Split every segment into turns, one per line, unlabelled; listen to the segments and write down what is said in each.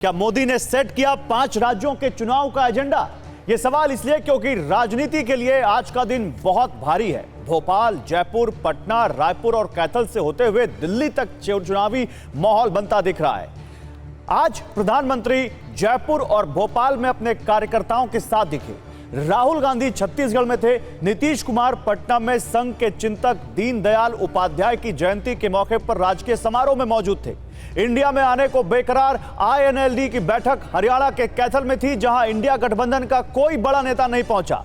क्या मोदी ने सेट किया 5 राज्यों के चुनाव का एजेंडा? यह सवाल इसलिए क्योंकि राजनीति के लिए आज का दिन बहुत भारी है। भोपाल, जयपुर, पटना, रायपुर और कैथल से होते हुए दिल्ली तक चुनावी माहौल बनता दिख रहा है। आज प्रधानमंत्री जयपुर और भोपाल में अपने कार्यकर्ताओं के साथ दिखे। राहुल गांधी छत्तीसगढ़ में थे, नीतीश कुमार पटना में संघ के चिंतक दीनदयाल उपाध्याय की जयंती के मौके पर राजकीय समारोह में मौजूद थे। इंडिया में आने को बेकरार आईएनएलडी की बैठक हरियाणा के कैथल में थी, जहां इंडिया गठबंधन का कोई बड़ा नेता नहीं पहुंचा।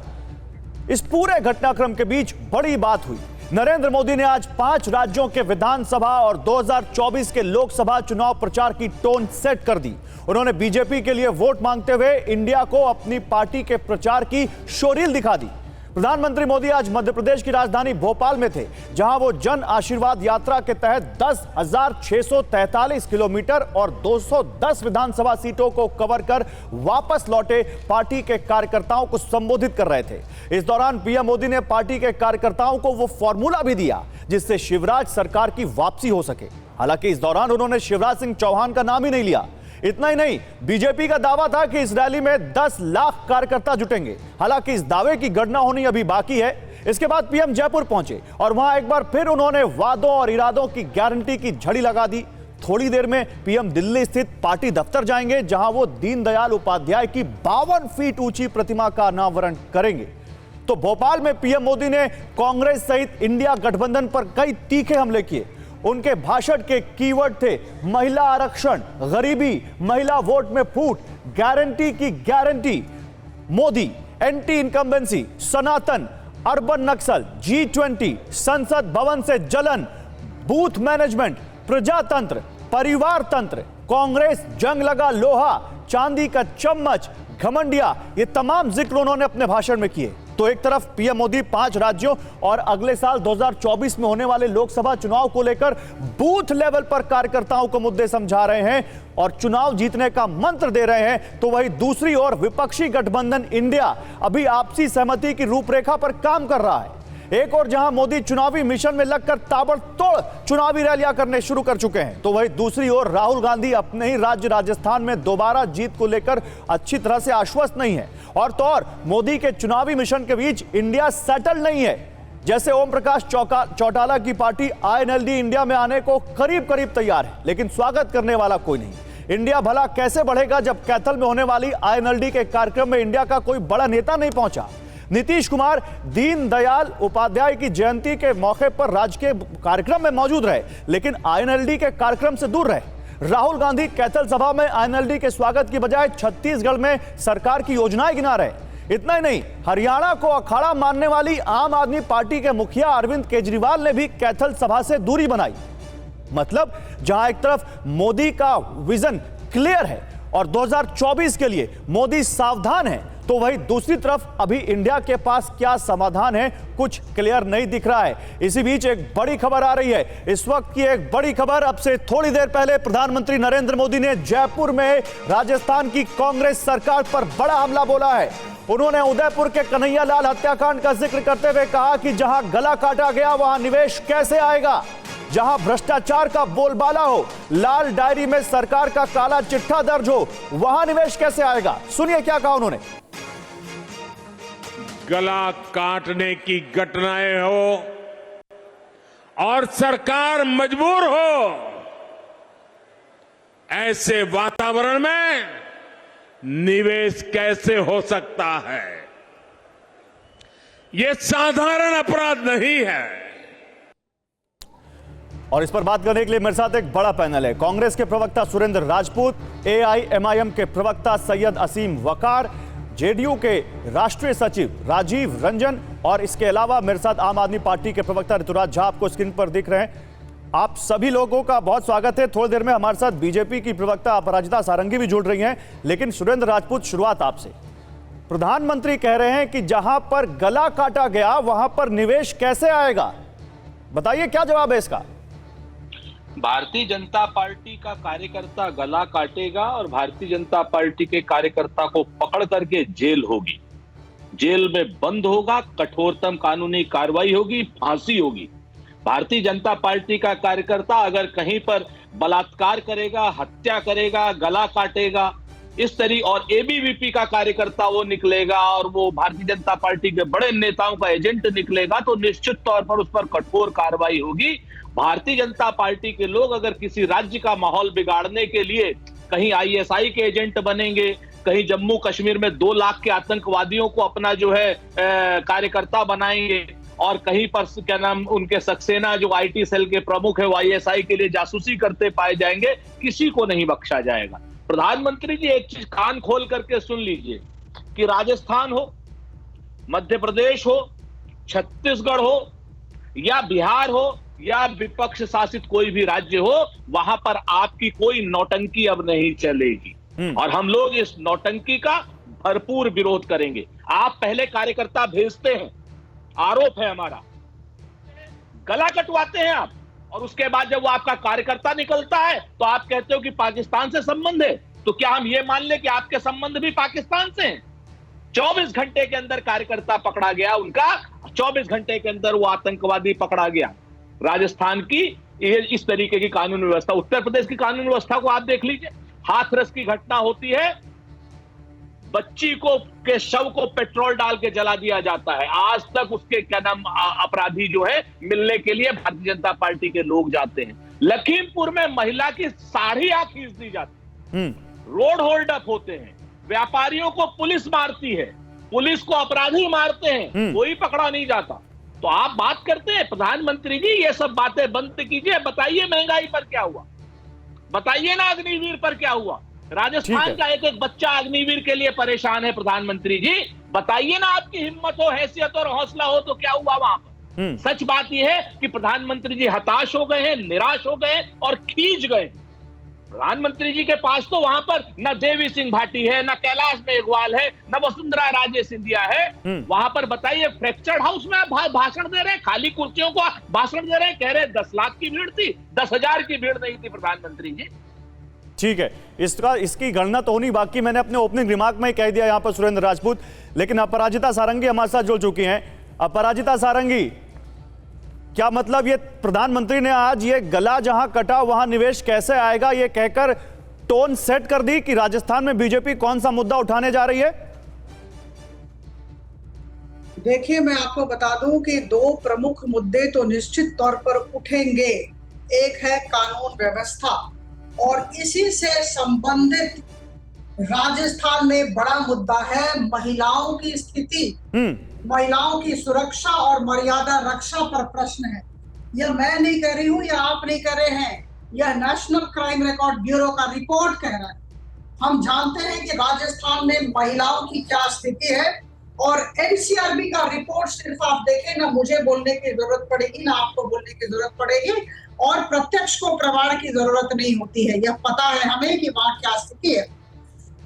इस पूरे घटनाक्रम के बीच बड़ी बात हुई। नरेंद्र मोदी ने आज 5 राज्यों के विधानसभा और 2024 के लोकसभा चुनाव प्रचार की टोन सेट कर दी। उन्होंने बीजेपी के लिए वोट मांगते हुए इंडिया को अपनी पार्टी के प्रचार की शोरील दिखा दी। प्रधानमंत्री मोदी आज मध्य प्रदेश की राजधानी भोपाल में थे, जहां वो जन आशीर्वाद यात्रा के तहत 10,643 किलोमीटर और 210 विधानसभा सीटों को कवर कर वापस लौटे पार्टी के कार्यकर्ताओं को संबोधित कर रहे थे। इस दौरान पीएम मोदी ने पार्टी के कार्यकर्ताओं को वो फॉर्मूला भी दिया जिससे शिवराज सरकार की वापसी हो सके। हालांकि इस दौरान उन्होंने शिवराज सिंह चौहान का नाम ही नहीं लिया। इतना ही नहीं, बीजेपी का दावा था कि इस रैली में 10 लाख कार्यकर्ता जुटेंगे। हालांकि इस दावे की गणना होनी अभी बाकी है। इसके बाद पीएम जयपुर पहुंचे और वहां एक बार फिर उन्होंने वादों और इरादों की गारंटी की झड़ी लगा दी। थोड़ी देर में पीएम दिल्ली स्थित पार्टी दफ्तर जाएंगे, जहां वो दीनदयाल उपाध्याय की 52 फीट ऊंची प्रतिमा का अनावरण करेंगे। तो भोपाल में पीएम मोदी ने कांग्रेस सहित इंडिया गठबंधन पर कई तीखे हमले किए। उनके भाषण के कीवर्ड थे महिला आरक्षण, गरीबी, महिला वोट में फूट, गारंटी की गारंटी, मोदी, एंटी इनकम्बेंसी, सनातन, अर्बन नक्सल, G20, संसद भवन से जलन, बूथ मैनेजमेंट, प्रजातंत्र, परिवार तंत्र, कांग्रेस, जंग लगा लोहा, चांदी का चम्मच, घमंडिया, ये तमाम जिक्र उन्होंने अपने भाषण में किए। तो एक तरफ पीएम मोदी 5 राज्यों और अगले साल 2024 में होने वाले लोकसभा चुनाव को लेकर बूथ लेवल पर कार्यकर्ताओं को मुद्दे समझा रहे हैं और चुनाव जीतने का मंत्र दे रहे हैं, तो वहीं दूसरी ओर विपक्षी गठबंधन इंडिया अभी आपसी सहमति की रूपरेखा पर काम कर रहा है। एक और जहां मोदी चुनावी मिशन में लगकर ताबड़तोड़ चुनावी रैलियां करने शुरू कर चुके हैं, तो वहीं दूसरी ओर राहुल गांधी अपने ही राज्य राजस्थान में दोबारा जीत को लेकर अच्छी तरह से आश्वस्त नहीं है। और तो और मोदी के चुनावी मिशन के बीच इंडिया सेटल नहीं है। जैसे ओम प्रकाश चौटाला की पार्टी आईएनएलडी इंडिया में आने को करीब करीब तैयार है, लेकिन स्वागत करने वाला कोई नहीं। इंडिया भला कैसे बढ़ेगा जब कैथल में होने वाली आईएनएलडी के कार्यक्रम में इंडिया का कोई बड़ा नेता नहीं पहुंचा। नीतीश कुमार दीनदयाल उपाध्याय की जयंती के मौके पर राजकीय कार्यक्रम में मौजूद रहे, लेकिन आईएनएलडी के कार्यक्रम से दूर रहे। राहुल गांधी कैथल सभा में आईएनएलडी के स्वागत की बजाय छत्तीसगढ़ में सरकार की योजनाएं गिना रहे। इतना ही नहीं, हरियाणा को अखाड़ा मानने वाली आम आदमी पार्टी के मुखिया अरविंद केजरीवाल ने भी कैथल सभा से दूरी बनाई। मतलब जहां एक तरफ मोदी का विजन क्लियर है और 2024 के लिए मोदी सावधान है, तो वहीं दूसरी तरफ अभी इंडिया के पास क्या समाधान है कुछ क्लियर नहीं दिख रहा है। इसी बीच एक बड़ी खबर आ रही है। इस वक्त की एक बड़ी खबर, अब से थोड़ी देर पहले प्रधानमंत्री नरेंद्र मोदी ने जयपुर में राजस्थान की कांग्रेस सरकार पर बड़ा हमला बोला है। उन्होंने उदयपुर के कन्हैया लाल हत्याकांड का जिक्र करते हुए कहा कि जहां गला काटा गया वहां निवेश कैसे आएगा, जहां भ्रष्टाचार का बोलबाला हो, लाल डायरी में सरकार का काला चिट्ठा दर्ज हो, वहां निवेश कैसे आएगा। सुनिए क्या कहा उन्होंने।
गला काटने की घटनाएं हो और सरकार मजबूर हो, ऐसे वातावरण में निवेश कैसे हो सकता है। यह साधारण अपराध नहीं है।
और इस पर बात करने के लिए मेरे साथ एक बड़ा पैनल है। कांग्रेस के प्रवक्ता सुरेंद्र राजपूत, एआईएमआईएम के प्रवक्ता सैयद असीम वकार, जेडीयू के राष्ट्रीय सचिव राजीव रंजन और इसके अलावा मेरे साथ आम आदमी पार्टी के प्रवक्ता ऋतुराज झा आपको स्क्रीन पर दिख रहे हैं। आप सभी लोगों का बहुत स्वागत है। थोड़ी देर में हमारे साथ बीजेपी की प्रवक्ता अपराजिता सारंगी भी जुड़ रही हैं, लेकिन सुरेंद्र राजपूत, शुरुआत आपसे। प्रधानमंत्री कह रहे हैं कि जहां पर गला काटा गया वहां पर निवेश कैसे आएगा, बताइए क्या जवाब है इसका।
भारतीय जनता पार्टी का कार्यकर्ता गला काटेगा और भारतीय जनता पार्टी के कार्यकर्ता को पकड़ करके जेल होगी, जेल में बंद होगा, कठोरतम कानूनी कार्रवाई होगी, फांसी होगी। भारतीय जनता पार्टी का कार्यकर्ता अगर कहीं पर बलात्कार करेगा, हत्या करेगा, गला काटेगा, इस तरीके, और एबीवीपी का कार्यकर्ता वो निकलेगा और वो भारतीय जनता पार्टी के बड़े नेताओं का एजेंट निकलेगा, तो निश्चित तौर पर उस पर कठोर कार्रवाई होगी। भारतीय जनता पार्टी के लोग अगर किसी राज्य का माहौल बिगाड़ने के लिए कहीं आईएसआई के एजेंट बनेंगे, कहीं जम्मू कश्मीर में 2 लाख के आतंकवादियों को अपना जो है कार्यकर्ता बनाएंगे, और कहीं पर क्या नाम उनके सक्सेना जो आईटी सेल के प्रमुख है वो आईएसआई के लिए जासूसी करते पाए जाएंगे, किसी को नहीं बख्शा जाएगा। प्रधानमंत्री जी एक चीज कान खोल करके सुन लीजिए कि राजस्थान हो, मध्य प्रदेश हो, छत्तीसगढ़ हो या बिहार हो या विपक्ष शासित कोई भी राज्य हो, वहां पर आपकी कोई नौटंकी अब नहीं चलेगी और हम लोग इस नौटंकी का भरपूर विरोध करेंगे। आप पहले कार्यकर्ता भेजते हैं, आरोप है हमारा, गला कटवाते हैं आप, और उसके बाद जब वो आपका कार्यकर्ता निकलता है तो आप कहते हो कि पाकिस्तान से संबंध है। तो क्या हम ये मान ले कि आपके संबंध भी पाकिस्तान से हैं? 24 घंटे के अंदर कार्यकर्ता पकड़ा गया उनका, 24 घंटे के अंदर वो आतंकवादी पकड़ा गया। राजस्थान की इस तरीके की कानून व्यवस्था, उत्तर प्रदेश की कानून व्यवस्था को आप देख लीजिए। हाथरस की घटना होती है, बच्ची को के शव को पेट्रोल डाल के जला दिया जाता है, आज तक उसके क्या नाम अपराधी जो है मिलने के लिए भारतीय जनता पार्टी के लोग जाते हैं। लखीमपुर में महिला की साड़ियां खींच दी जाती है, रोड होल्ड अप होते हैं, व्यापारियों को पुलिस मारती है, पुलिस को अपराधी मारते हैं, कोई पकड़ा नहीं जाता। तो आप बात करते हैं प्रधानमंत्री जी, ये सब बातें बंद कीजिए, बताइए महंगाई पर क्या हुआ, बताइए ना अग्निवीर पर क्या हुआ। राजस्थान का एक एक बच्चा अग्निवीर के लिए परेशान है। प्रधानमंत्री जी बताइए ना, आपकी हिम्मत हो, हैसियत और हौसला हो तो क्या हुआ वहां पर। सच बात यह है कि प्रधानमंत्री जी हताश हो गए हैं, निराश हो गए और खींच गए। प्रधानमंत्री जी के पास तो वहां पर न देवी सिंह भाटी है, न कैलाश मेघवाल है, न वसुंधरा राजे सिंधिया है। वहां पर बताइए फ्रैक्चर्ड हाउस में आप भाषण दे रहे हैं, खाली कुर्सियों को भाषण दे रहे हैं, कह रहे 10 लाख की भीड़ थी, 10,000 की भीड़ नहीं थी। प्रधानमंत्री जी
ठीक है, इसकी गणना तो होनी बाकी, मैंने अपने ओपनिंग रिमार्क में ही कह दिया यहां पर सुरेंद्र राजपूत। लेकिन अपराजिता सारंगी हमारे साथ जुड़ चुकी हैं। अपराजिता सारंगी, क्या मतलब ये प्रधानमंत्री ने आज ये गला जहां कटा वहां निवेश कैसे आएगा, ये कहकर टोन सेट कर दी कि राजस्थान में बीजेपी कौन सा मुद्दा उठाने जा रही है?
देखिए, मैं आपको बता दूं कि 2 प्रमुख मुद्दे तो निश्चित तौर पर उठेंगे। एक है कानून व्यवस्था और इसी से संबंधित राजस्थान में बड़ा मुद्दा है महिलाओं की स्थिति, महिलाओं की सुरक्षा और मर्यादा रक्षा पर प्रश्न है। यह मैं नहीं कह रही हूं, यह आप नहीं कह रहे हैं, यह नेशनल क्राइम रिकॉर्ड ब्यूरो का रिपोर्ट कह रहा है। हम जानते हैं कि राजस्थान में महिलाओं की क्या स्थिति है और एनसीआरबी का रिपोर्ट सिर्फ आप देखें, ना मुझे बोलने की जरूरत पड़ेगी ना आपको बोलने की जरूरत पड़ेगी और प्रत्यक्ष को प्रमाण की जरूरत नहीं होती है, यह पता है हमें कि वहां क्या स्थिति है।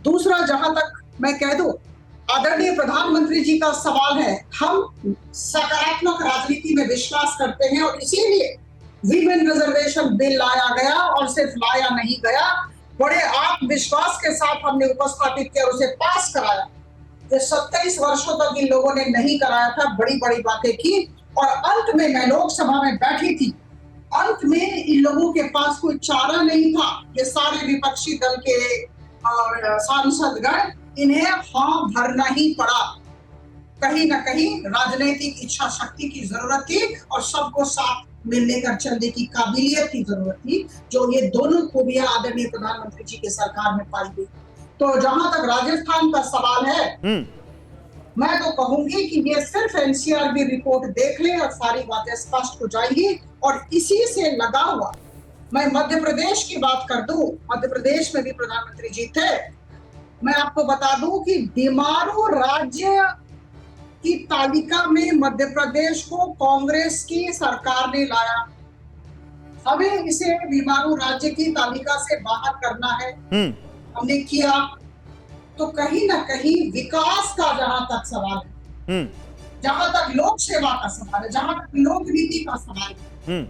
दूसरा, जहां तक मैं कह दूं, आदरणीय प्रधानमंत्री जी का सवाल है, हम सकारात्मक राजनीति में विश्वास करते हैं और इसीलिए वीमेन रिजर्वेशन बिल लाया गया और सिर्फ लाया नहीं गया, बड़े आत्मविश्वास के साथ हमने उपस्थापित किया और उसे पास कराया। ये 27 वर्षों तक इन लोगों ने नहीं कराया था, बड़ी बड़ी बातें की और अंत में मैं लोकसभा में बैठी थी, अंत में इन लोगों के पास कोई चारा नहीं था, ये सारे विपक्षी दल के सांसदगण, इन्हें हाँ भरना ही पड़ा। कहीं ना कहीं राजनीतिक इच्छा शक्ति की जरूरत थी और सबको साथ में लेकर चलने की काबिलियत की जरूरत थी, जो ये दोनों खूबियां आदरणीय प्रधानमंत्री जी की सरकार में पाई गई। तो जहां तक राजस्थान का सवाल है, मैं तो कहूंगी कि ये सिर्फ एनसीआरबी रिपोर्ट देख ले और सारी बातें स्पष्ट हो जाएंगी। और इसी से लगा हुआ मैं मध्य प्रदेश की बात कर दूं, मध्य प्रदेश में भी प्रधानमंत्री जी थे। मैं आपको बता दूं कि बीमारू राज्य की तालिका में मध्य प्रदेश को कांग्रेस की सरकार ने लाया। हमें इसे बीमारू राज्य की तालिका से बाहर करना है, हमने किया। तो कहीं ना कहीं विकास का जहां तक सवाल है, जहां तक लोक सेवा का सवाल है, जहां तक लोक नीति का सवाल है,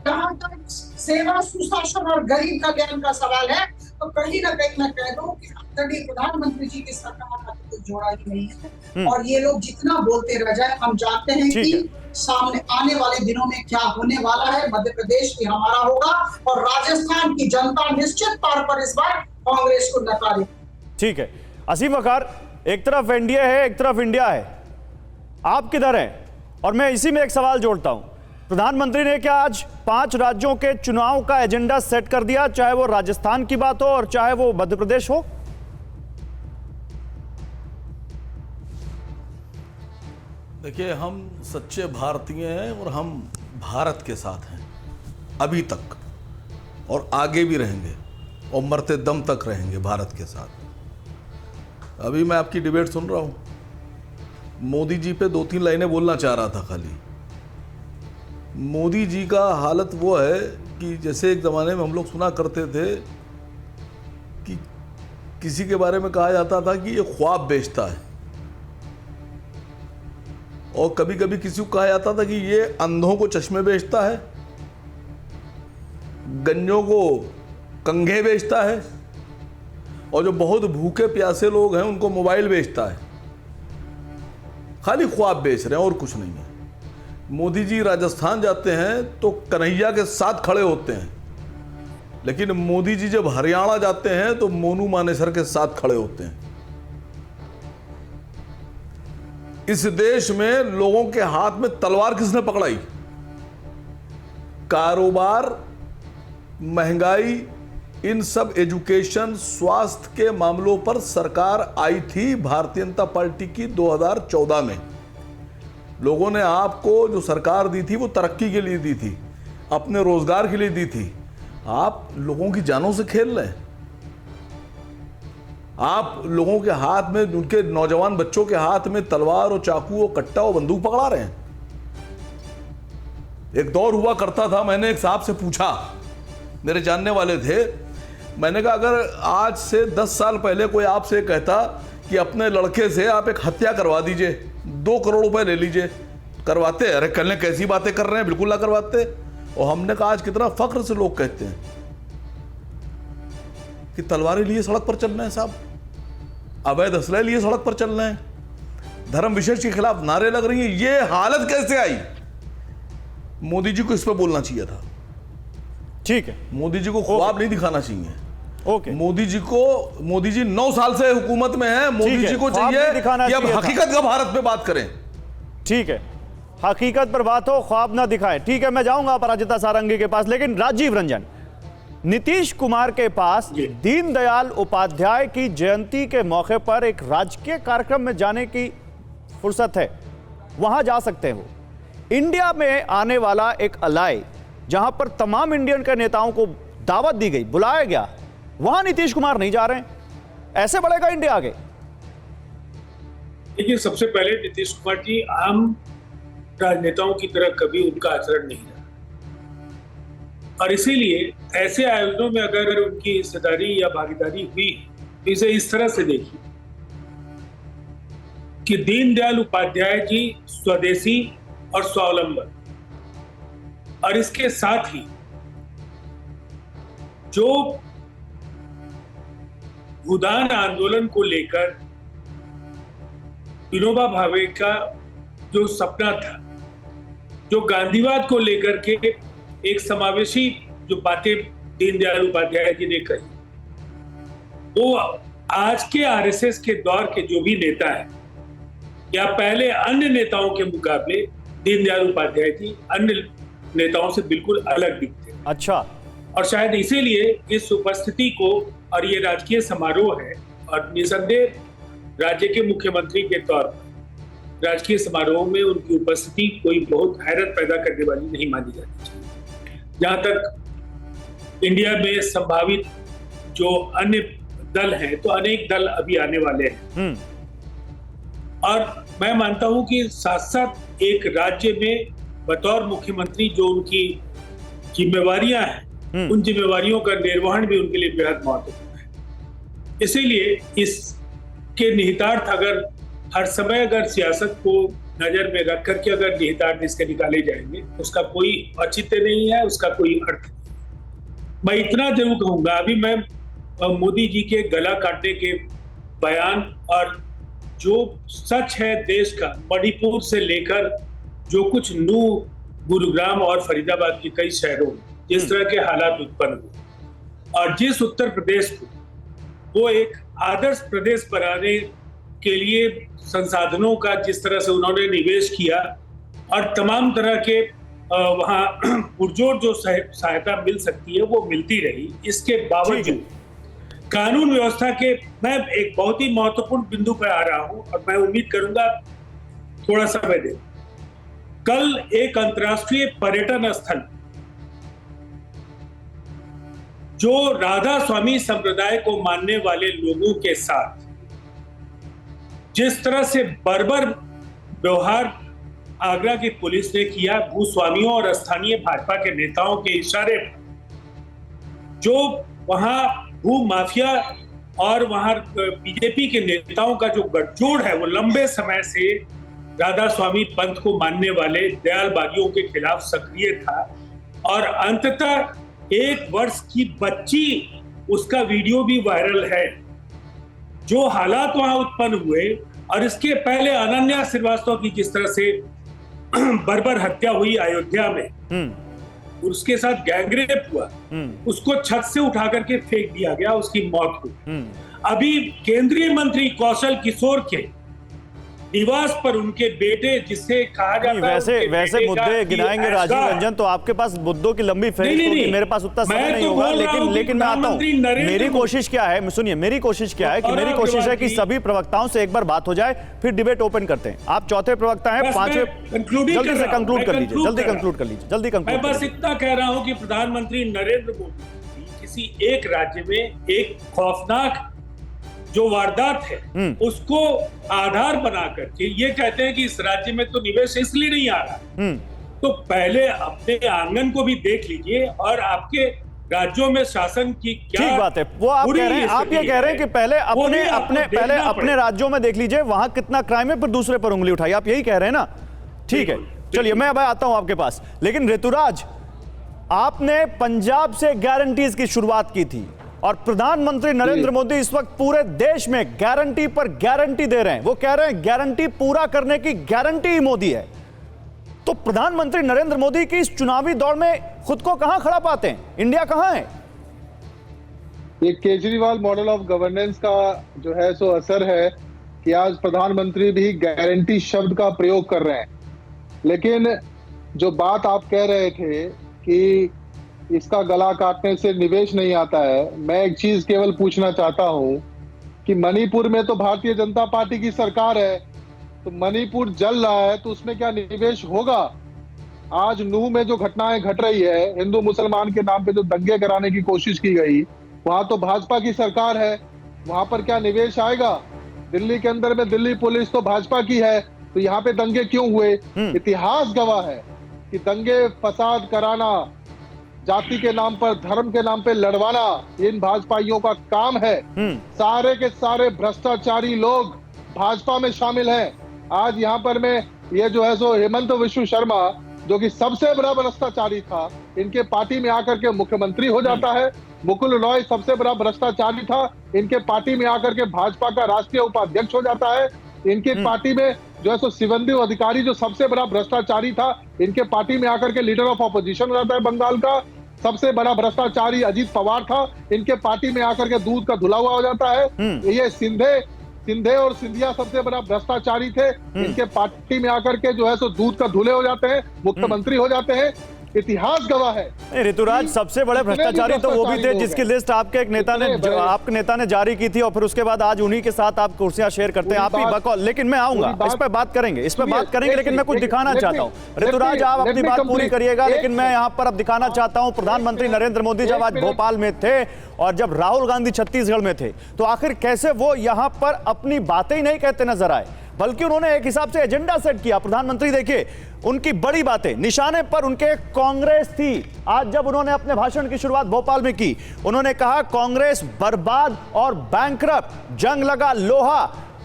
जहां तक सेवा सुशासन और गरीब कल्याण का सवाल है, तो कहीं ना कहीं मैं कह दूं कि आदरणीय प्रधानमंत्री जी की सरकार का कोई जोड़ा ही नहीं है। और ये लोग जितना बोलते रह जाए, हम जानते हैं
ठीक
कि सामने आने वाले दिनों में क्या होने वाला है। मध्य प्रदेश भी हमारा होगा और राजस्थान की जनता निश्चित तौर पर इस बार कांग्रेस को नकारेगी।
ठीक है असीम वकार, एक तरफ एनडीए है, एक तरफ इंडिया है, आप किधर हैं? और मैं इसी में एक सवाल जोड़ता हूं, प्रधानमंत्री ने क्या आज 5 राज्यों के चुनाव का एजेंडा सेट कर दिया, चाहे वो राजस्थान की बात हो और चाहे वो मध्य प्रदेश हो?
देखिए, हम सच्चे भारतीय हैं और हम भारत के साथ हैं अभी तक, और आगे भी रहेंगे और मरते दम तक रहेंगे भारत के साथ। अभी मैं आपकी डिबेट सुन रहा हूँ, मोदी जी पे 2-3 लाइनें बोलना चाह रहा था खाली। मोदी जी का हालत वो है कि जैसे एक ज़माने में हम लोग सुना करते थे कि किसी के बारे में कहा जाता था कि ये ख्वाब बेचता है, और कभी कभी किसी को कहा जाता था कि ये अंधों को चश्मे बेचता है, गंजों को कंघे बेचता है, और जो बहुत भूखे प्यासे लोग हैं उनको मोबाइल बेचता है। खाली ख्वाब बेच रहे हैं और कुछ नहीं है। मोदी जी राजस्थान जाते हैं तो कन्हैया के साथ खड़े होते हैं, लेकिन मोदी जी जब हरियाणा जाते हैं तो मोनू मानेसर के साथ खड़े होते हैं। इस देश में लोगों के हाथ में तलवार किसने पकड़ाई? कारोबार, महंगाई, इन सब, एजुकेशन, स्वास्थ्य के मामलों पर सरकार आई थी भारतीय जनता पार्टी की 2014 में। लोगों ने आपको जो सरकार दी थी वो तरक्की के लिए दी थी, अपने रोजगार के लिए दी थी। आप लोगों की जानों से खेल रहे हैं। आप लोगों के हाथ में, उनके नौजवान बच्चों के हाथ में तलवार और चाकू और कट्टा और बंदूक पकड़ा रहे हैं। एक दौर हुआ करता था, मैंने एक साहब से पूछा, मेरे जानने वाले थे, मैंने कहा अगर आज से 10 साल पहले कोई आपसे कहता कि अपने लड़के से आप एक हत्या करवा दीजिए, 2 करोड़ रुपए ले लीजिए, करवाते? अरे कल कैसी बातें कर रहे हैं, बिल्कुल ना करवाते। और हमने कहा आज कितना फख्र से लोग कहते हैं कि तलवारें लिए सड़क पर चल रहे हैं साहब, अवैध असले लिए सड़क पर चल रहे हैं, धर्म विशेष के खिलाफ नारे लग रही हैं। ये हालत कैसे आई? मोदी जी को इस पर बोलना चाहिए था।
ठीक है,
मोदी जी को ख्वाब नहीं दिखाना चाहिए।
ओके,
मोदी जी 9 साल से हुकूमत में है। मोदी जी को
ख्वाब नहीं दिखाना
चाहिए कि अब
चाहिए था।
हकीकत का भारत पे बात करें।
ठीक है, हकीकत पर बात हो, ख्वाब ना दिखाएं। ठीक है, मैं जाऊंगा अपराजिता सारंगी के पास, लेकिन राजीव रंजन, नीतीश कुमार के पास दीनदयाल उपाध्याय की जयंती के मौके पर एक राजकीय कार्यक्रम में जाने की फुर्सत है, वहां जा सकते हो। इंडिया में आने वाला एक अलाई, जहां पर तमाम इंडियन के नेताओं को दावत दी गई, बुलाया गया, वहां नीतीश कुमार नहीं जा रहे हैं। ऐसे बढ़ेगा इंडिया आगे?
देखिए, सबसे पहले नीतीश कुमार जी आम राजनेताओं की तरह कभी उनका आचरण नहीं रहा, और इसीलिए ऐसे आयोजनों में अगर उनकी हिस्सेदारी या भागीदारी हुई तो इसे इस तरह से देखिए कि दीनदयाल उपाध्याय जी स्वदेशी और स्वावलंबन, और इसके साथ ही जो भूदान आंदोलन को लेकर विनोबा भावे का जो सपना था, जो गांधीवाद को लेकर के एक समावेशी जो बातें दीनदयाल उपाध्याय जी ने कही, वो आज के आरएसएस के दौर के जो भी नेता हैं या पहले अन्य नेताओं के मुकाबले दीनदयाल उपाध्याय जी अन्य नेताओं से बिल्कुल अलग दिखते हैं।
अच्छा,
और शायद इसीलिए इस उपस्थिति को, और ये राजकीय समारोह है, और निसंदेह राज्य के मुख्यमंत्री के तौर पर राजकीय समारोह में उनकी उपस्थिति कोई बहुत हैरत पैदा करने वाली नहीं मानी जाती चाहिए। जहां तक इंडिया में संभावित जो अन्य दल हैं, तो अनेक दल अभी आने वाले हैं, और मैं मानता हूं कि साथ साथ एक राज्य में बतौर मुख्यमंत्री जो उनकी जिम्मेवारियां हैं, उन जिम्मेवारियों का निर्वहन भी उनके लिए बेहद महत्वपूर्ण है। इसीलिए इसके निहितार्थ अगर हर समय अगर सियासत को नजर में रख करके अगर निहितार्थ इसके निकाले जाएंगे, उसका कोई औचित्य नहीं है, उसका कोई अर्थ नहीं। मैं इतना जरूर कहूंगा, अभी मैं मोदी जी के गला काटने के बयान और जो सच है देश का, मणिपुर से लेकर जो कुछ नू, गुरुग्राम और फरीदाबाद के कई शहरों में जिस तरह के हालात उत्पन्न हुए और जिस उत्तर प्रदेश को वो एक आदर्श प्रदेश बनाने के लिए संसाधनों का जिस तरह से उन्होंने निवेश किया और तमाम तरह के वहाँ पुरजोर जो सहायता मिल सकती है वो मिलती रही। इसके बावजूद कानून व्यवस्था के, मैं एक बहुत ही महत्वपूर्ण बिंदु पर आ रहा हूं और मैं उम्मीद करूंगा थोड़ा समय दे। कल एक अंतर्राष्ट्रीय पर्यटन स्थल जो राधा स्वामी संप्रदाय को मानने वाले लोगों के साथ जिस तरह से बर्बर व्यवहार आगरा की पुलिस ने किया, भूस्वामियों और स्थानीय भाजपा के नेताओं के इशारे पर जो वहां भू माफिया और वहां बीजेपी के नेताओं का जो गठजोड़ है वो लंबे समय से राधा स्वामी पंथ को मानने वाले दयाल बागियों के खिलाफ सक्रिय था और अंततः 1 वर्ष की बच्ची, उसका वीडियो भी वायरल है। जो हालात वहां उत्पन्न हुए और इसके पहले अनन्या श्रीवास्तव की जिस तरह से बर्बर हत्या हुई अयोध्या में, उसके साथ गैंगरेप हुआ, उसको छत से उठा करके फेंक दिया गया, उसकी मौत हुई। अभी केंद्रीय मंत्री कौशल किशोर के निवास पर उनके बेटे, जिसे कहा जाता है
वैसे मुद्दे गिनाएंगे राजीव रंजन, तो आपके पास मुद्दों की लंबी फहरिस्त होगी, मेरे पास उतना समय नहीं होगा, लेकिन मैं आता हूं। मेरी कोशिश क्या है, सुनिए, मेरी कोशिश क्या है कि मेरी कोशिश है कि सभी प्रवक्ताओं से एक बार बात हो जाए, फिर डिबेट ओपन करते हैं। आप चौथे प्रवक्ता हैं, पांचवें जल्दी से कंक्लूड कर लीजिए, जल्दी कंक्लूड कर लीजिए, जल्दी कंक्लूड।
मैं बस इतना कह रहा हूं कि प्रधानमंत्री नरेंद्र मोदी किसी एक राज्य में एक खौफनाक जो वारदात है उसको आधार बना करके ये कहते हैं कि इस राज्य में तो निवेश इसलिए नहीं आ रहा, तो पहले अपने आंगन को भी देख लीजिए और आपके राज्यों में शासन की क्या
ठीक बात है वो आप कह रहे हैं। आप ये कह रहे हैं कि पहले अपने राज्यों में देख लीजिए वहां कितना क्राइम है, फिर दूसरे पर उंगली उठाइए, आप यही कह रहे हैं ना? ठीक है, चलिए मैं अब आता हूं आपके पास। लेकिन ऋतुराज, आपने पंजाब से गारंटीज की शुरुआत की थी और प्रधानमंत्री नरेंद्र मोदी इस वक्त पूरे देश में गारंटी पर गारंटी दे रहे हैं। वो कह रहे हैं गारंटी पूरा करने की गारंटी ही मोदी है। तो प्रधानमंत्री नरेंद्र मोदी की इस चुनावी दौड़ में खुद को कहां खड़ा पाते हैं? इंडिया कहां है?
ये केजरीवाल मॉडल ऑफ गवर्नेंस का जो है सो असर है कि आज प्रधानमंत्री भी गारंटी शब्द का प्रयोग कर रहे हैं। लेकिन जो बात आप कह रहे थे कि इसका गला काटने से निवेश नहीं आता है, मैं एक चीज केवल पूछना चाहता हूं कि मणिपुर में तो भारतीय जनता पार्टी की सरकार है, तो मणिपुर जल रहा है तो उसमें क्या निवेश होगा? आज नूह में जो घटनाएं घट रही है, हिंदू मुसलमान के नाम पे जो दंगे कराने की कोशिश की गई, वहां तो भाजपा की सरकार है, वहां पर क्या निवेश आएगा? दिल्ली के अंदर में दिल्ली पुलिस तो भाजपा की है, तो यहाँ पे दंगे क्यों हुए? इतिहास गवाह है कि दंगे फसाद कराना, जाति के नाम पर, धर्म के नाम पे लड़वाना इन भाजपाइयों का काम है। सारे के सारे भ्रष्टाचारी लोग भाजपा में शामिल हैं। आज यहाँ पर मैं ये जो है सो हेमंत विश्व शर्मा, जो कि सबसे बड़ा भ्रष्टाचारी था, इनके पार्टी में आकर के मुख्यमंत्री हो जाता है। मुकुल रॉय सबसे बड़ा भ्रष्टाचारी था, इनके पार्टी में आकर के भाजपा का राष्ट्रीय उपाध्यक्ष हो जाता है। इनके पार्टी में जो है सो शिवेंदु अधिकारी, जो सबसे बड़ा भ्रष्टाचारी था, इनके पार्टी में आकर के लीडर ऑफ ऑपोजिशन हो जाता है। बंगाल का सबसे बड़ा भ्रष्टाचारी अजीत पवार था, इनके पार्टी में आकर के दूध का धुला हुआ हो जाता है। ये सिंधे और सिंधिया सबसे बड़ा भ्रष्टाचारी थे, इनके पार्टी में आकर के जो है सो दूध का धुले हो जाते हैं, मुख्यमंत्री हो जाते हैं। इतिहास गवाह है।
ऋतुराज, सबसे बड़े भ्रष्टाचारी तो वो भी थे जिसकी लिस्ट आपके एक नेता ने, आपके नेता ने जारी की थी और फिर उसके बाद आज उन्हीं के साथ आप कुर्सियां शेयर करते हैं, आप ही बकौल। लेकिन मैं आऊंगा, इस पर बात करेंगे, लेकिन मैं कुछ दिखाना चाहता हूं। ऋतुराज, आप अपनी बात पूरी करिएगा, लेकिन मैं यहां पर अब दिखाना चाहता हूं प्रधानमंत्री नरेंद्र मोदी जब आज भोपाल में थे और जब राहुल गांधी छत्तीसगढ़ में थे, तो आखिर कैसे वो यहां पर अपनी बातें ही नहीं कहते नजर आए, बल्कि उन्होंने एक हिसाब से एजेंडा सेट किया। प्रधानमंत्री देखिए, उनकी बड़ी बातें, निशाने पर उनके कांग्रेस थी। आज जब उन्होंने अपने भाषण की शुरुआत भोपाल में की, उन्होंने कहा कांग्रेस बर्बाद और बैंकरप्ट, जंग लगा लोहा,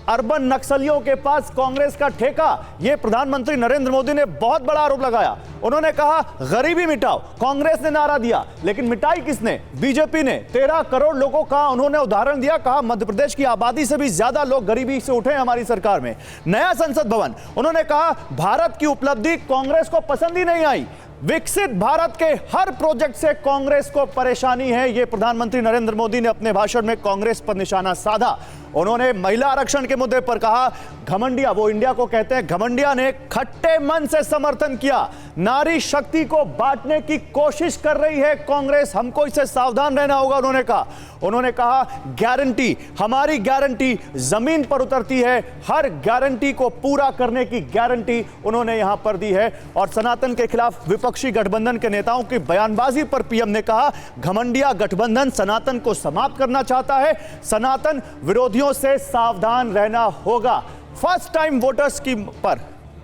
अर्बन नक्सलियों के पास कांग्रेस का ठेका, यह प्रधानमंत्री नरेंद्र मोदी ने बहुत बड़ा आरोप लगाया। उन्होंने कहा गरीबी मिटाओ, कांग्रेस ने नारा दिया, लेकिन मिटाई किसने? बीजेपी ने। 13 करोड़ लोगों का उन्होंने उदाहरण दिया, कहा मध्य प्रदेश की आबादी से भी ज्यादा लोग गरीबी से उठे हमारी सरकार में। नया संसद भवन, उन्होंने कहा भारत की उपलब्धि कांग्रेस को पसंद ही नहीं आई, विकसित भारत के हर प्रोजेक्ट से कांग्रेस को परेशानी है। यह प्रधानमंत्री नरेंद्र मोदी ने अपने भाषण में कांग्रेस पर निशाना साधा। उन्होंने महिला आरक्षण के मुद्दे पर कहा घमंडिया, वो इंडिया को कहते हैं, घमंडिया ने खट्टे मन से समर्थन किया। नारी शक्ति को बांटने की कोशिश कर रही है कांग्रेस, हमको इससे सावधान रहना होगा। उन्होंने कहा गारंटी, हमारी गारंटी जमीन पर उतरती है, हर गारंटी को पूरा करने की गारंटी उन्होंने यहां पर दी है। और सनातन के खिलाफ विपक्षी गठबंधन के नेताओं की बयानबाजी पर पीएम ने कहा घमंडिया गठबंधन सनातन को समाप्त करना चाहता है, सनातन विरोधियों से सावधान रहना होगा। फर्स्ट टाइम वोटर्स की पर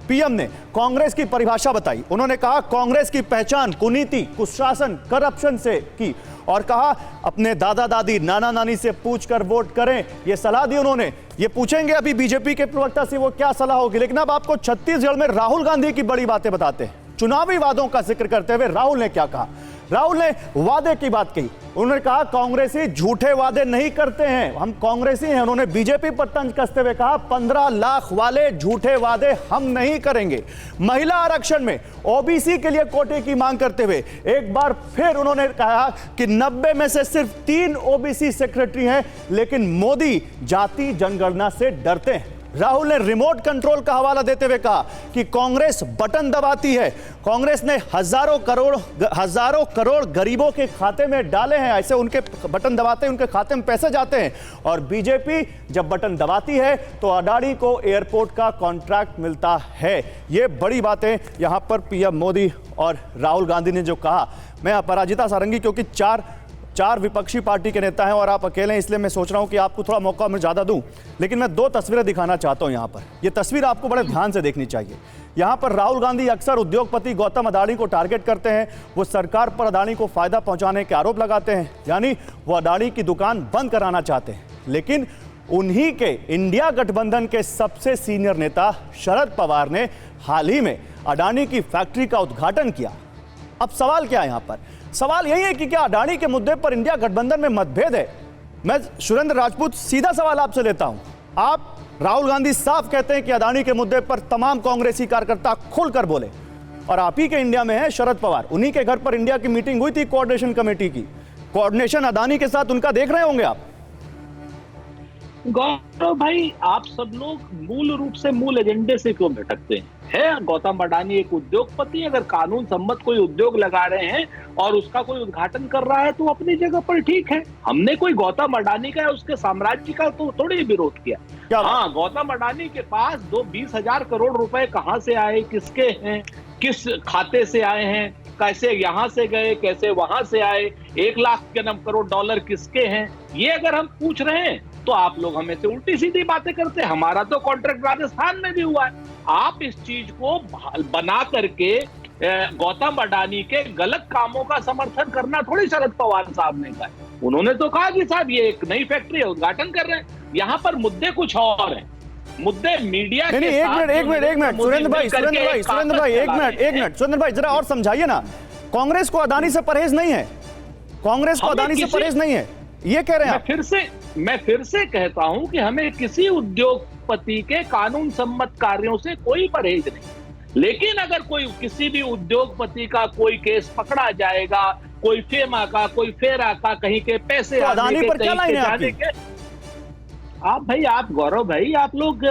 पीएम ने कांग्रेस की परिभाषा बताई। उन्होंने कहा कांग्रेस की पहचान कुनीति, कुशासन, करप्शन से की, और कहा अपने दादा दादी, नाना नानी से पूछकर वोट करें, यह सलाह दी उन्होंने। ये पूछेंगे अभी बीजेपी के प्रवक्ता से वो क्या सलाह होगी, लेकिन अब आपको छत्तीसगढ़ में राहुल गांधी की बड़ी बातें बताते हैं। चुनावी वादों का जिक्र करते हुए राहुल ने क्या कहा? राहुल ने वादे की बात कही। उन्होंने कहा कांग्रेसी झूठे वादे नहीं करते हैं, हम कांग्रेसी हैं। उन्होंने बीजेपी पर तंज कसते हुए कहा 15 लाख वाले झूठे वादे हम नहीं करेंगे। महिला आरक्षण में ओबीसी के लिए कोटे की मांग करते हुए एक बार फिर उन्होंने कहा कि 90 में से सिर्फ 3 ओबीसी सेक्रेटरी हैं, लेकिन मोदी जाति जनगणना से डरते हैं। राहुल ने रिमोट कंट्रोल का हवाला देते हुए कहा कि कांग्रेस बटन दबाती है। कांग्रेस ने हजारों करोड़ गरीबों के खाते में डाले हैं, ऐसे उनके बटन दबाते हैं उनके खाते में पैसे जाते हैं। और बीजेपी जब बटन दबाती है तो अडानी को एयरपोर्ट का कॉन्ट्रैक्ट मिलता है। ये बड़ी बातें यहां पर पीएम मोदी और राहुल गांधी ने जो कहा। मैं अपराजिता सारंगी, क्योंकि चार विपक्षी पार्टी के नेता हैं और आप अकेले हैं, इसलिए मैं सोच रहा हूं कि आपको थोड़ा मौका मैं ज्यादा दूं, लेकिन मैं 2 तस्वीरें दिखाना चाहता हूं। यहां पर ये तस्वीर आपको बड़े ध्यान से देखनी चाहिए। यहां पर राहुल गांधी अक्सर उद्योगपति गौतम अडानी को टारगेट करते हैं, वो सरकार पर अडानी को फायदा पहुंचाने के आरोप लगाते हैं, यानी वो अडानी की दुकान बंद कराना चाहते हैं। लेकिन उन्हीं के इंडिया गठबंधन के सबसे सीनियर नेता शरद पवार ने हाल ही में अडानी की फैक्ट्री का उद्घाटन किया। अब सवाल क्या है यहां पर? सवाल यही है कि क्या अडानी के मुद्दे पर इंडिया गठबंधन में मतभेद है? मैं सुरेंद्र राजपूत सीधा सवाल आपसे लेता हूं। आप, राहुल गांधी साफ कहते हैं कि अडानी के मुद्दे पर तमाम कांग्रेसी कार्यकर्ता खुलकर बोले, और आप ही के इंडिया में है शरद पवार, उन्हीं के घर पर इंडिया की मीटिंग हुई थी कोऑर्डिनेशन कमेटी की। कोऑर्डिनेशन अडानी के साथ उनका देख रहे होंगे आप।
गौरव भाई, आप सब लोग मूल रूप से मूल एजेंडे से क्यों भटकते हैं? गौतम अडानी एक उद्योगपति, अगर कानून सम्मत कोई उद्योग लगा रहे हैं और उसका कोई उद्घाटन कर रहा है तो अपनी जगह पर ठीक है। हमने कोई गौतम अडानी का, उसके साम्राज्य का तो थोड़ी विरोध किया। हाँ, गौतम अडानी के पास 20,000 करोड़ रुपए कहां से आए, किसके हैं, किस खाते से आए हैं, कैसे यहां से गए, कैसे वहां से आए, 1 लाख करोड़ डॉलर किसके हैं, ये अगर हम पूछ रहे हैं तो आप लोग हमें से उल्टी सीधी बातें करते हैं। हमारा तो कॉन्ट्रैक्ट राजस्थान में भी हुआ है। आप इस चीज को बना करके गौतम अडानी के गलत कामों का समर्थन करना थोड़ी शरद पवार साहब ने कहा। उन्होंने तो कहा कि साहब ये एक नई फैक्ट्री है, उद्घाटन कर रहे हैं। यहाँ पर मुद्दे कुछ और हैं। मुद्दे मीडिया के
एक मिनट सुरेंद्र भाई जरा और समझाइए ना। कांग्रेस को अडानी से परहेज नहीं है, कांग्रेस को अडानी से परहेज नहीं है, ये कह रहे हैं आप।
मैं फिर से कहता हूं कि हमें किसी उद्योगपति के कानून सम्मत कार्यों से कोई परहेज नहीं, लेकिन अगर कोई किसी भी उद्योगपति का कोई केस पकड़ा जाएगा, कोई फेमा का, कोई फेरा का, कहीं के पैसे
तो अडानी पर क्या लाइन है आपकी?
आप भाई, आप गौरव भाई, आप लोग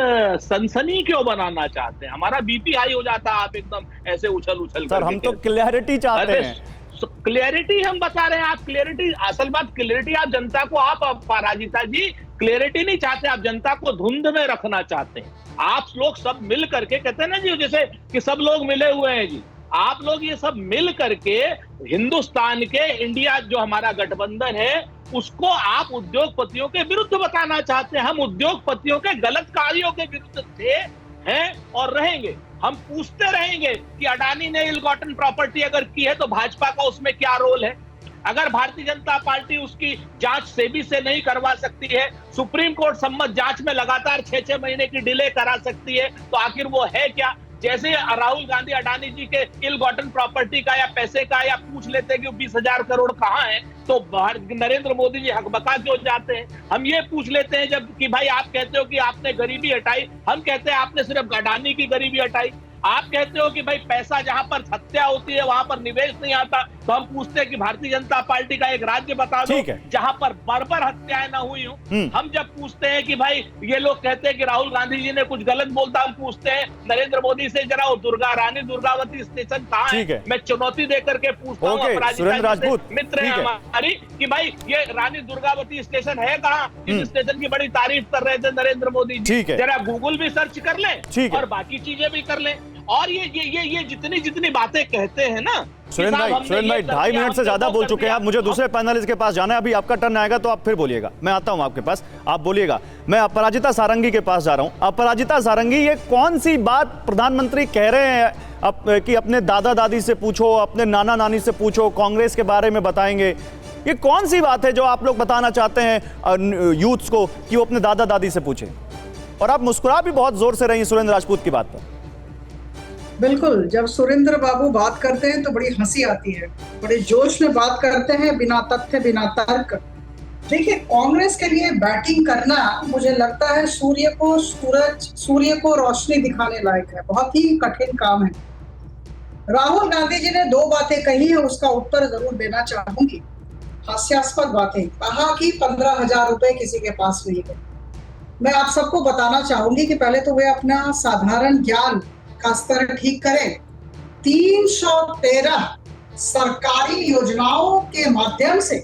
सनसनी क्यों बनाना चाहते हैं? हमारा बीपी हाई हो जाता है आप एकदम ऐसे उछल
सर, हम तो क्लैरिटी चाहते हैं।
क्लैरिटी हम बता रहे हैं, आप क्लैरिटी, असल बात क्लैरिटी आप जनता को, आप पराजिता जी क्लैरिटी नहीं चाहते, आप जनता को धुंध में रखना चाहते हैं। आप लोग सब मिल करके, कहते हैं ना जी, जैसे कि सब लोग मिले हुए हैं जी, आप लोग ये सब मिल करके हिंदुस्तान के, इंडिया जो हमारा गठबंधन है, उसको आप उद्योगपतियों के विरुद्ध बताना चाहते हैं। हम उद्योगपतियों के गलत कार्यों के विरुद्ध थे, हैं और रहेंगे। हम पूछते रहेंगे कि अडानी ने इल गॉटन प्रॉपर्टी अगर की है तो भाजपा का उसमें क्या रोल है। अगर भारतीय जनता पार्टी उसकी जांच सेबी से नहीं करवा सकती है, सुप्रीम कोर्ट सम्मत जांच में लगातार 6-6 महीने की डिले करा सकती है, तो आखिर वो है क्या? जैसे राहुल गांधी अडानी जी के इल गॉटन प्रॉपर्टी का या पैसे का या पूछ लेते हैं कि 20,000 करोड़ कहां है, तो नरेंद्र मोदी जी हकबका क्यों जाते हैं? हम ये पूछ लेते हैं जब कि भाई आप कहते हो कि आपने गरीबी हटाई, हम कहते हैं आपने सिर्फ अडानी की गरीबी हटाई। आप कहते हो कि भाई पैसा जहां पर हत्या होती है वहां पर निवेश नहीं आता, तो हम पूछते हैं कि भारतीय जनता पार्टी का एक राज्य बता दो जहां पर बर्बर हत्याएं ना हुई हो। हम जब पूछते हैं कि भाई ये लोग कहते हैं कि राहुल गांधी जी ने कुछ गलत बोलता, हम पूछते हैं नरेंद्र मोदी से जरा वो रानी दुर्गावती स्टेशन कहाँ है? मैं चुनौती देकर के पूछता हूँ अपराजिता मित्र है हमारी कि भाई ये रानी दुर्गावती स्टेशन है कहाँ? इस स्टेशन की बड़ी तारीफ कर रहे थे नरेंद्र मोदी जी, जरा गूगल भी सर्च कर ले और बाकी चीजें भी कर ले। और ये जितनी बातें कहते हैं ना,
सुरेंद्र भाई 2.5 मिनट से ज्यादा बोल चुके हैं आप। मुझे दूसरे पैनलिस्ट के पास जाना है, अभी आपका टर्न आएगा तो आप फिर बोलिएगा, मैं आता हूं आपके पास, आप बोलिएगा। मैं अपराजिता सारंगी के पास जा रहा हूं। अपराजिता सारंगी, ये कौन सी बात प्रधानमंत्री कह रहे हैं कि अपने दादा दादी से पूछो, अपने नाना नानी से पूछो, कांग्रेस के बारे में बताएंगे? ये कौन सी बात है जो आप लोग बताना चाहते हैं यूथ्स को कि वो अपने दादा दादी से पूछे? और आप मुस्कुरा भी बहुत जोर से रही सुरेंद्र राजपूत की बात पर।
बिल्कुल, जब सुरेंद्र बाबू बात करते हैं तो बड़ी हंसी आती है, बड़े जोश में बात करते हैं, बिना तथ्य बिना तर्क। देखिए, कांग्रेस के लिए बैटिंग करना मुझे लगता है सूर्य को रोशनी दिखाने लायक है, बहुत ही कठिन काम है। राहुल गांधी जी ने 2 बातें कही है, उसका उत्तर जरूर देना चाहूंगी। हास्यास्पद बातें कहा कि 15,000 रुपए किसी के पास नहीं है। मैं आप सबको बताना चाहूंगी कि पहले तो वे अपना साधारण ज्ञान का स्तर ठीक करें। 313 सरकारी योजनाओं के माध्यम से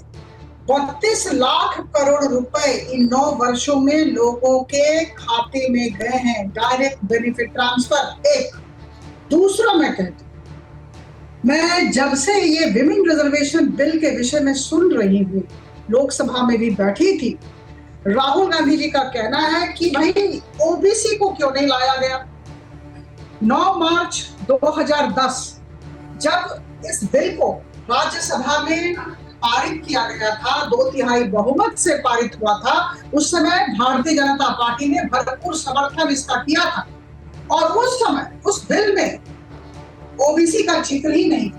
32 लाख करोड़ रुपए इन 9 वर्षों में लोगों के खाते में गए हैं, डायरेक्ट बेनिफिट ट्रांसफर। एक दूसरा मैं कहती हूँ, मैं जब से ये विमेन रिजर्वेशन बिल के विषय में सुन रही हूँ, लोकसभा में भी बैठी थी, राहुल गांधी जी का कहना है कि भाई ओबीसी को क्यों नहीं लाया गया। 9 मार्च 2010 जब इस बिल को राज्यसभा में पारित किया गया था, 2/3 बहुमत से पारित हुआ था, उस समय भारतीय जनता पार्टी ने भरपूर समर्थन इसका किया था और उस समय उस बिल में ओबीसी का जिक्र ही नहीं।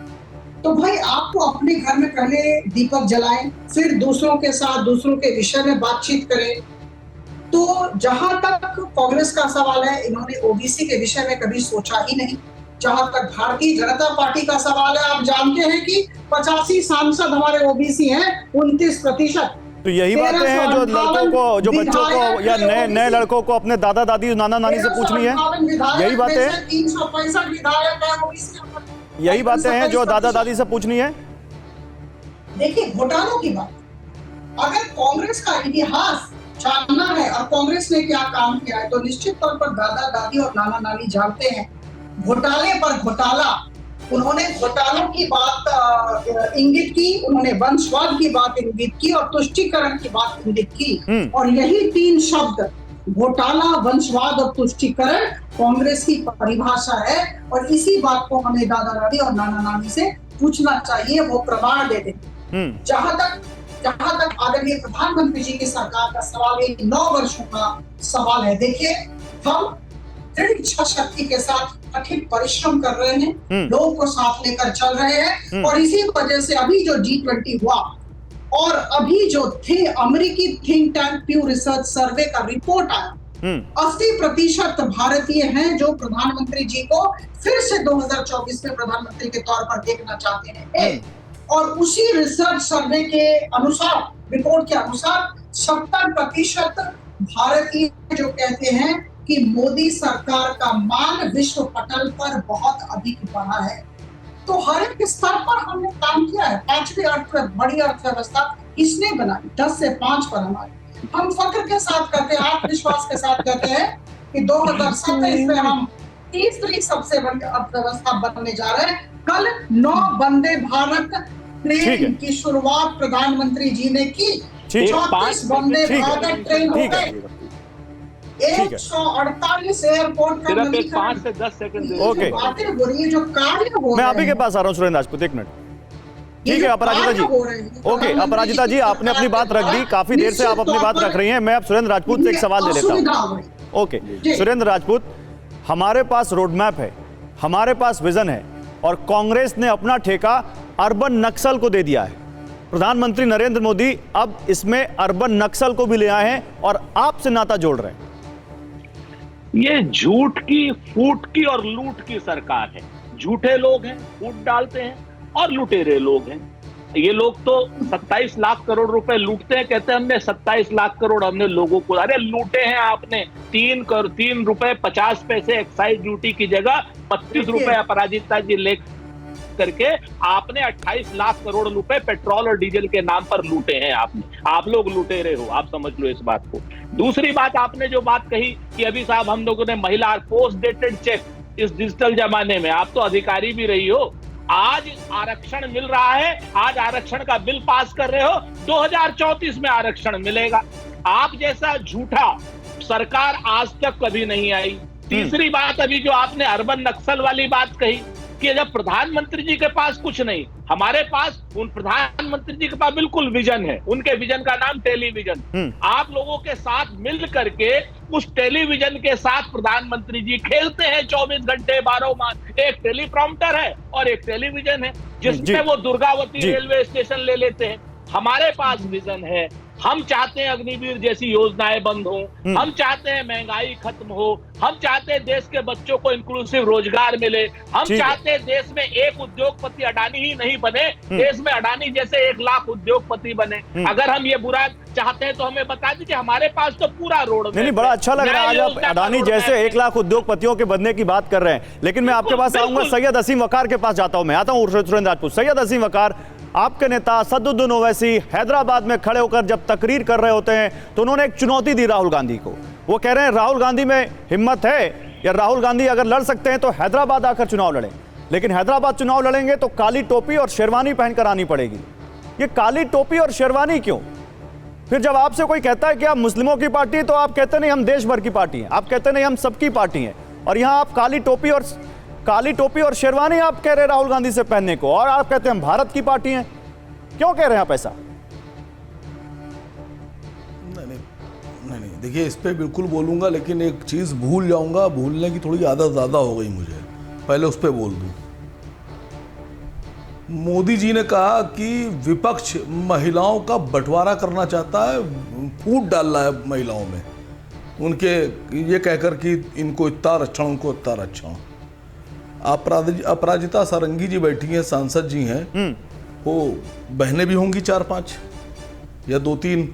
तो भाई आपको अपने घर में पहले दीपक जलाएं, फिर दूसरों के साथ दूसरों के विषय में बातचीत करें। तो जहां तक कांग्रेस का सवाल है, इन्होंने ओबीसी के विषय में कभी सोचा ही नहीं। जहां तक भारतीय जनता पार्टी का सवाल है, आप जानते हैं कि 85 सांसद हमारे ओबीसी हैं, 29%।
तो यही बातें हैं जो लड़कों को, जो बच्चों को या नए लड़कों को अपने दादा दादी नाना नानी से पूछनी है। यही बातें हैं,
365 विधायक है ओबीसी,
यही बातें हैं जो दादा दादी से पूछनी है।
देखिए, घोटालों की बात, अगर कांग्रेस का इतिहास जानना है और कांग्रेस ने क्या काम किया है, तो निश्चित तौर पर दादा दादी और नाना नानी जानते हैं। घोटाले पर घोटाला, उन्होंने घोटालों की बात इंगित की, उन्होंने वंशवाद की बात इंगित की और तुष्टीकरण की बात इंगित की। और यही 3 शब्द, घोटाला, वंशवाद और तुष्टीकरण, कांग्रेस की परिभाषा है। और इसी बात को हमें दादा दादी और नाना नानी से पूछना चाहिए, वो प्रमाण दे देंगे। जहां तक आदरणीय प्रधानमंत्री जी की सरकार का सवाल है, 9 वर्षों का सवाल है। देखिए, हम दृढ़ इच्छा शक्ति के साथ कठिन परिश्रम कर रहे हैं, लोगों को साथ लेकर चल रहे हैं और इसी वजह से अभी जो G20 हुआ और अभी जो अमेरिकी थिंक टैंक प्यू रिसर्च सर्वे का रिपोर्ट आया, 80% भारतीय हैं जो प्रधानमंत्री जी को फिर से 2024 में प्रधानमंत्री के तौर पर देखना चाहते हैं। और उसी रिसर्च सर्वे के अनुसार, रिपोर्ट के अनुसार 70% भारतीय जो कहते हैं कि मोदी सरकार का मान विश्व पटल पर बहुत अधिक बढ़ा है। तो हर एक स्तर पर हमने काम किया है। 5वीं बड़ी अर्थव्यवस्था इसने बनाई, 10 से 5 पर हमारे। हम फख्र के साथ कहते हैं, आत्मविश्वास के साथ कहते हैं कि 2027 में हम तीसरी सबसे बड़ी अर्थव्यवस्था बनने जा रहे हैं। कल 9 वंदे भारत ट्रेन की शुरुआत प्रधानमंत्री जी ने की, 34 वंदे भारत ट्रेन हो गए, 148 एयरपोर्ट का
सिर्फ 5 से 10 सेकंड।
ओके,
बातें हो रही है, जो कार्य हो,
मैं आप ही के पास आ रहा हूँ सुरेंद्र राजपूत, 1 मिनट। ठीक है अपराजिता जी, ओके अपराजिता जी, आपने अपनी बात रख दी, काफी देर से आप अपनी बात रख रही हैं। मैं अब सुरेंद्र राजपूत से एक सवाल ले लेता हूं। ओके सुरेंद्र राजपूत, हमारे पास रोड मैप है, हमारे पास विजन है, और कांग्रेस ने अपना ठेका अर्बन नक्सल को दे दिया है। प्रधानमंत्री नरेंद्र मोदी अब इसमें अर्बन नक्सल को भी ले आए हैं और आपसे नाता जोड़ रहे हैं।
ये झूठ की, फूट की और लूट की सरकार है। झूठे लोग हैं, फूट डालते हैं, और लुटेरे लोग हैं। ये लोग तो 27 लाख करोड़ रुपए लूटते हैं, कहते हैं हमने 27 लाख करोड़ हमने लोगों को, अरे लूटे हैं आपने 3 रुपए 50 पैसे एक्साइज ड्यूटी की जगह 25 रुपए अपराजिता जी ले करके आपने 28 लाख करोड़ रुपए पेट्रोल और डीजल के नाम पर लूटे हैं आपने। आप लोग लुटेरे हो, आप समझ लो इस बात को। दूसरी बात, आपने जो बात कही कि अभी साहब हम लोगों ने महिला पोस्ट डेटेड चेक इस डिजिटल जमाने में, आप तो अधिकारी भी रही हो, आज आरक्षण मिल रहा है, आज आरक्षण का बिल पास कर रहे हो, 2034 में आरक्षण मिलेगा। आप जैसा झूठा सरकार आज तक कभी नहीं आई। तीसरी बात, अभी जो आपने अर्बन नक्सल वाली बात कही कि जब प्रधानमंत्री जी के पास कुछ नहीं, हमारे पास उन प्रधानमंत्री जी के पास बिल्कुल विजन है, उनके विजन का नाम टेलीविजन। आप लोगों के साथ मिल करके उस टेलीविजन के साथ प्रधानमंत्री जी खेलते हैं 24 घंटे 12 माह। एक टेलीप्रॉम्प्टर है और एक टेलीविजन है जिसमें वो दुर्गावती रेलवे स्टेशन ले लेते हैं। हमारे पास विजन है, हम चाहते हैं अग्निवीर जैसी योजनाएं बंद हो, हम चाहते हैं महंगाई खत्म हो, हम चाहते हैं देश के बच्चों को इंक्लूसिव रोजगार मिले, हम चाहते हैं देश में एक उद्योगपति अडानी ही नहीं बने, देश में अडानी जैसे 1 लाख उद्योगपति बने। अगर हम ये बुरा चाहते हैं तो हमें बता दीजिए, हमारे पास तो पूरा रोड
नहीं, बड़ा अच्छा लग रहा है आज आप अडानी जैसे 1 लाख उद्योगपतियों के बनने की बात कर रहे हैं। लेकिन मैं आपके पास आऊंगा, सैयद असीम वकार के पास जाता हूं। मैं आता हूं सुरेंद्र राजपूत। सैयद असीम वकार, आपके नेता सदुद्दीन ओवैसी हैदराबाद में खड़े होकर जब तकरीर कर रहे होते हैं तो उन्होंने एक चुनौती दी राहुल गांधी को। वो कह रहे हैं राहुल गांधी में हिम्मत है, या राहुल गांधी अगर लड़ सकते हैं तो हैदराबाद आकर चुनाव लड़ें, लेकिन हैदराबाद चुनाव लड़ेंगे तो काली टोपी और शेरवानी पहनकर आनी पड़ेगी। ये काली टोपी और शेरवानी क्यों? फिर जब आपसे कोई कहता है कि आप मुस्लिमों की पार्टी, तो आप कहते नहीं हम देश भर की पार्टी हैं, आप कहते नहीं हम सबकी पार्टी हैं, और यहां आप काली टोपी और शेरवानी आप कह रहे हैं राहुल गांधी से पहनने को, और आप कहते हैं हम भारत की पार्टी हैं। क्यों कह रहे हैं आप ऐसा?
नहीं, देखिए इस पे बिल्कुल बोलूंगा, लेकिन एक चीज भूल जाऊंगा, भूलने की थोड़ी आदत ज्यादा हो गई मुझे, पहले उस पे बोल दूं। मोदी जी ने कहा कि विपक्ष महिलाओं का बंटवारा करना चाहता है, फूट डाल रहा है महिलाओं में, उनके ये कहकर कि इनको इतना रक्षण, उनको इतना रक्षण। अपराजिता सारंगी जी बैठी हैं, सांसद जी हैं, वो बहनें भी होंगी 4-5 या 2-3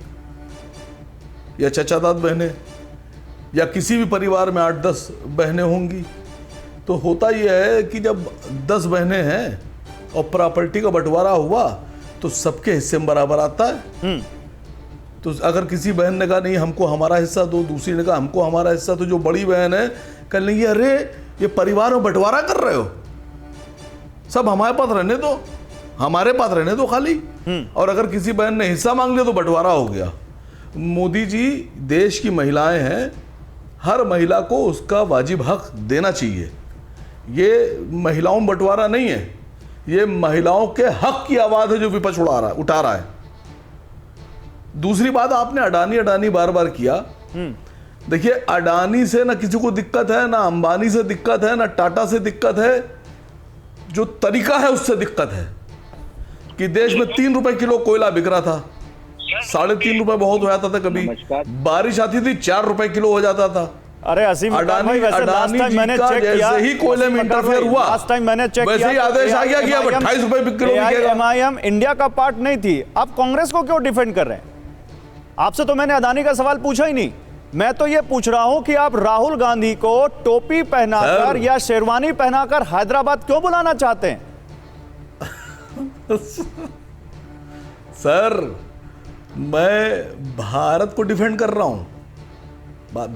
या चचादाद बहनें, या किसी भी परिवार में 8-10 बहनें होंगी। तो होता यह है कि जब 10 बहनें हैं और प्रॉपर्टी का बंटवारा हुआ तो सबके हिस्से में बराबर आता है। तो अगर किसी बहन ने कहा नहीं हमको हमारा हिस्सा दो, दूसरी ने कहा हमको हमारा हिस्सा, तो जो बड़ी बहन है कल नहीं, अरे ये परिवार में बंटवारा कर रहे हो, सब हमारे पास रहने दो, हमारे पास रहने दो खाली। और अगर किसी बहन ने हिस्सा मांग लिया तो बंटवारा हो गया। मोदी जी देश की महिलाएं हैं, हर महिला को उसका वाजिब हक देना चाहिए। ये महिलाओं में बंटवारा नहीं है, ये महिलाओं के हक की आवाज है जो विपक्ष उठा रहा है। दूसरी बात, आपने अडानी बार बार किया। देखिए अडानी से ना किसी को दिक्कत है, ना अंबानी से दिक्कत है, ना टाटा से दिक्कत है, जो तरीका है उससे दिक्कत है। कि देश में 3 रुपए किलो कोयला बिक रहा था, 3.5 रुपए बहुत हो जाता था, कभी बारिश आती थी 4 रुपए किलो हो जाता था।
अरे असीम अडानी मैंने चेक किया,
जैसे ही कोयले में इंटरफेयर हुआ,
लास्ट टाइम मैंने चेक किया,
वैसे ही आदेश आ गया कि अब 28 रुपए किलो बिकेगा।
एमआईएम इंडिया का पार्ट नहीं थी। आप कांग्रेस को क्यों डिफेंड कर रहे हैं? आपसे तो मैंने अडानी का सवाल पूछा ही नहीं। मैं तो ये पूछ रहा हूं कि आप राहुल गांधी को टोपी पहनाकर या शेरवानी पहनाकर हैदराबाद क्यों बुलाना चाहते हैं?
सर, मैं भारत को डिफेंड कर रहा हूं,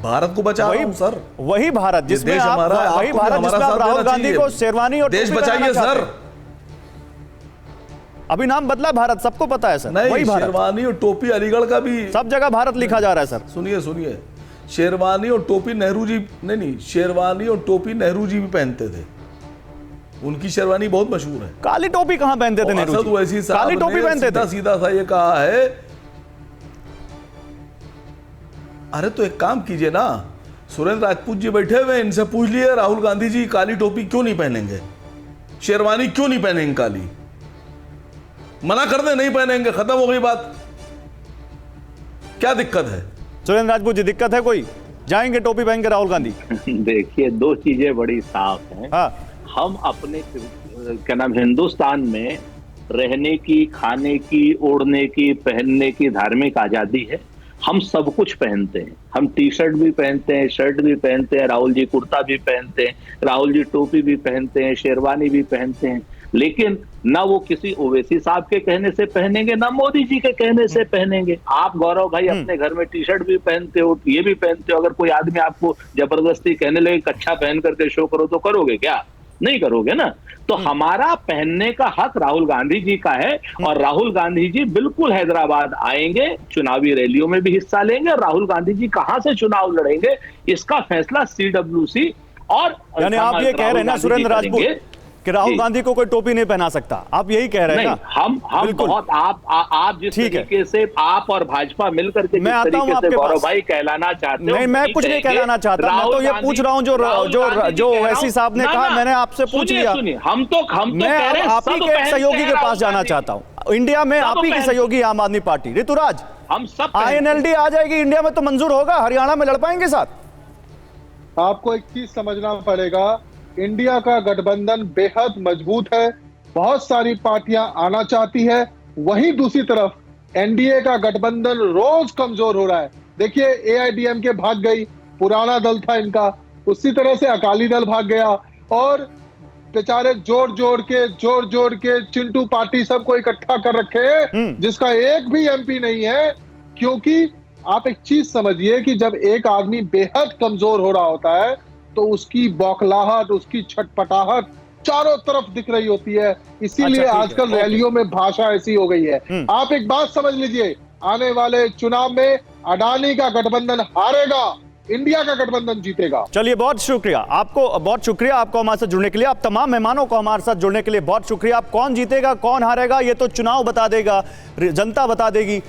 भारत को बचा रहा हूं सर।
वही भारत जिसमें आप राहुल गांधी को शेरवानी और
देश बचाइए सर।
अभी नाम बदला भारत, सबको पता है सर।
नहीं,
वही
शेरवानी और टोपी अलीगढ़ का भी
सब जगह भारत लिखा जा रहा है सर।
सुनिए, शेरवानी और टोपी नेहरू जी नहीं, शेरवानी और टोपी नेहरू जी भी पहनते थे। उनकी शेरवानी बहुत मशहूर है।
काली टोपी कहां पहनते थे नेहरू
असद ओवैसी
जी?
साहब
काली टोपी
ने
पहनते
सीधा
थे।
सीधा सा ये कहा है, अरे तो एक काम कीजिए ना, सुरेंद्र राजपूत जी बैठे हुए, इनसे पूछ लिए राहुल गांधी जी काली टोपी क्यों नहीं पहनेंगे, शेरवानी क्यों नहीं पहनेंगे, काली मना कर दे नहीं पहनेंगे, खत्म हो गई बात। क्या दिक्कत है?
सुरेंद्र राजपूत जी, दिक्कत है कोई? जाएंगे टोपी पहन के राहुल गांधी?
देखिए, दो चीजें बड़ी साफ हैं।
हाँ,
हम अपने क्या नाम हिंदुस्तान में रहने की, खाने की, ओढ़ने की, पहनने की धार्मिक आजादी है। हम सब कुछ पहनते हैं, हम टी शर्ट भी पहनते हैं, शर्ट भी पहनते हैं, राहुल जी कुर्ता भी पहनते हैं, राहुल जी टोपी भी पहनते हैं, शेरवानी भी पहनते हैं, लेकिन ना वो किसी ओवैसी साहब के कहने से पहनेंगे, ना मोदी जी के कहने से पहनेंगे। आप गौरव भाई अपने घर में टी शर्ट भी पहनते हो, ये भी पहनते हो, अगर कोई आदमी आपको जबरदस्ती कहने लगे कच्छा पहन करके शो करो तो करोगे क्या? नहीं करोगे ना। तो हमारा पहनने का हक राहुल गांधी जी का है, और राहुल गांधी जी बिल्कुल हैदराबाद आएंगे, चुनावी रैलियों में भी हिस्सा लेंगे। राहुल गांधी जी कहां से चुनाव लड़ेंगे इसका फैसला CWC और
यानी आप ये कह रहे हैं ना सुरेंद्र राजपूत कि राहुल
जी।
गांधी को कोई टोपी नहीं पहना सकता, आप यही कह रहे हैं
नहीं,
ना?
हम
बिल्कुल।
बहुत आप जिस
ठीक है।
तरीके से आप और भाजपा मिलकर के
मैं
जिस
आता हूं
तरीके से
आपके
गौरव
पास।
भाई कहलाना चाहते हो,
नहीं, मैं
वही
कुछ नहीं
कहेंगे।
कहलाना चाहता, मैं तो ये
राहुल
पूछ रहा हूं जो
राहुल गांधी जी कह रहा
ओवैसी
हूं।
साहब ने
ना,
कहा,
ना,
मैंने आपसे पूछ
सुनिए,
लिया।
सुनिए, हम तो
मैं
कह रहे हैं,
आप ही
सब
के
पहनते
सहयोगी
हैं
के पास
राहुल
जाना
गांधी।
चाहता हूं। इंडिया में
सब
आप ही के
पहनते
सहयोगी आम आदमी पार्टी, ऋतुराज,
हम सब पहनते हैं।
INLD आ जाएगी इंडिया में तो मंजूर होगा, हरियाणा में लड़ पाएंगे साथ?
आपको एक चीज समझना पड़ेगा, इंडिया का गठबंधन बेहद मजबूत है, बहुत सारी पार्टियां आना चाहती है, वहीं दूसरी तरफ एनडीए का गठबंधन रोज कमजोर हो रहा है। देखिए, AIDMK भाग गई, पुराना दल था इनका, उसी तरह से अकाली दल भाग गया, और बेचारे जोड़ जोड़ के चिंटू पार्टी सबको इकट्ठा कर रखे हैं, जिसका एक भी MP नहीं है। क्योंकि आप एक चीज समझिए कि जब एक आदमी बेहद कमजोर हो रहा होता है तो उसकी बौखलाहट, उसकी छटपटाहट चारों तरफ दिख रही होती है। इसीलिए
अच्छा, ठीक है,
आजकल
ओके।
रैलियों में भाषा ऐसी हो गई है। आप एक बात समझ लीजिए, आने वाले चुनाव में अडानी का गठबंधन हारेगा, इंडिया का गठबंधन जीतेगा।
चलिए, बहुत शुक्रिया आपको, बहुत शुक्रिया आपको हमारे साथ जुड़ने के लिए, आप तमाम मेहमानों को हमारे साथ जुड़ने के लिए बहुत शुक्रिया। आप कौन जीतेगा कौन हारेगा ये तो चुनाव बता देगा, जनता बता देगी।